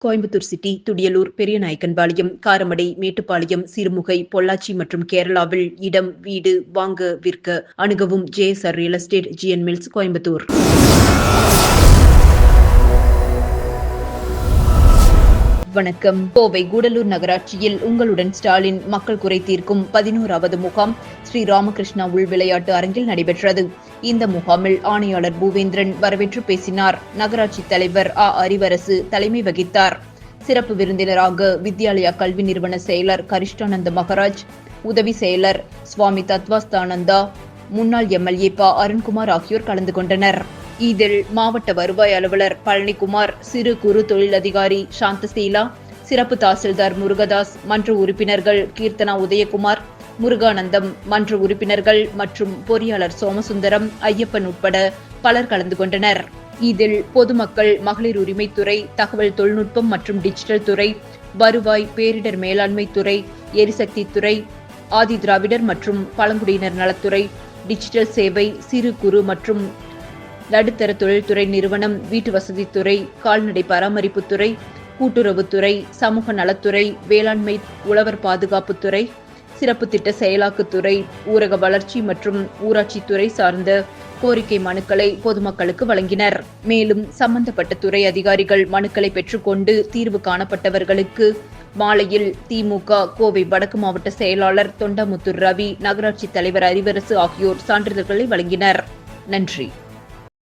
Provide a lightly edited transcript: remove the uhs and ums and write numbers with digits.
Coimbatore city, Thudiyalur, Periyanaickenpalayam, Karamadai, Mettupalayam, Sirumugai, Pollachi மற்றும் கேரளாவில் இடம், வீடு வாங்க, விற்க அணுகவும் JSR real estate, GN mills, Coimbatore. வணக்கம். கோவை கூடலூர் நகராட்சியில் உங்களுடன் ஸ்டாலின் மக்கள் குறை தீர்க்கும் 11வது முகாம் ஸ்ரீ ராமகிருஷ்ணா உள் விளையாட்டு அரங்கில் நடைபெற்றது. இந்த முகாமில் ஆணையாளர் பூவேந்திரன் வரவேற்று பேசினார். நகராட்சி தலைவர் அறிவரசு தலைமை வகித்தார். சிறப்பு விருந்தினராக வித்யாலயா கல்வி நிறுவன செயலர் கரிஷ்டானந்த மகராஜ், உதவி செயலர் சுவாமி தத்வாஸ்தானந்தா, முன்னாள் MLA அருண்குமார் ஆகியோர் கலந்து கொண்டனர். இதில் மாவட்ட வருவாய் அலுவலர் பழனிக்குமார், சிறு குறு தொழில் அதிகாரி சாந்தசீலா, சிறப்பு தாசில்தார் முருகதாஸ், மன்ற உறுப்பினர்கள் கீர்த்தனா உதயகுமார், முருகானந்தம், மன்ற உறுப்பினர்கள் மற்றும் பொறியாளர் சோமசுந்தரம், ஐயப்பன் உட்பட பலர் கலந்து கொண்டனர். இதில் பொதுமக்கள், மகளிர் உரிமைத்துறை, தகவல் தொழில்நுட்பம் மற்றும் டிஜிட்டல் துறை, வருவாய், பேரிடர் மேலாண்மை துறை, எரிசக்தி துறை, ஆதி திராவிடர் மற்றும் பழங்குடியினர் நலத்துறை, டிஜிட்டல் சேவை, சிறு குறு மற்றும் நடுத்தர தொழில்துறை நிறுவனம், வீட்டு வசதித்துறை, கால்நடை பராமரிப்புத்துறை, கூட்டுறவுத்துறை, சமூக நலத்துறை, வேளாண்மை, உழவர் பாதுகாப்புத்துறை, சிறப்பு திட்ட செயலாக்கத்துறை, ஊரக வளர்ச்சி மற்றும் ஊராட்சித்துறை சார்ந்த கோரிக்கை மனுக்களை பொதுமக்களுக்கு வழங்கினர். மேலும் சம்பந்தப்பட்ட துறை அதிகாரிகள் மனுக்களை பெற்றுக்கொண்டு தீர்வு காணப்பட்டவர்களுக்கு மாலையில் திமுக கோவை வடக்கு மாவட்ட செயலாளர் தொண்டாமுத்தூர் ரவி, நகராட்சி தலைவர் அறிவரசு ஆகியோர் சான்றிதழ்களை வழங்கினர். நன்றி.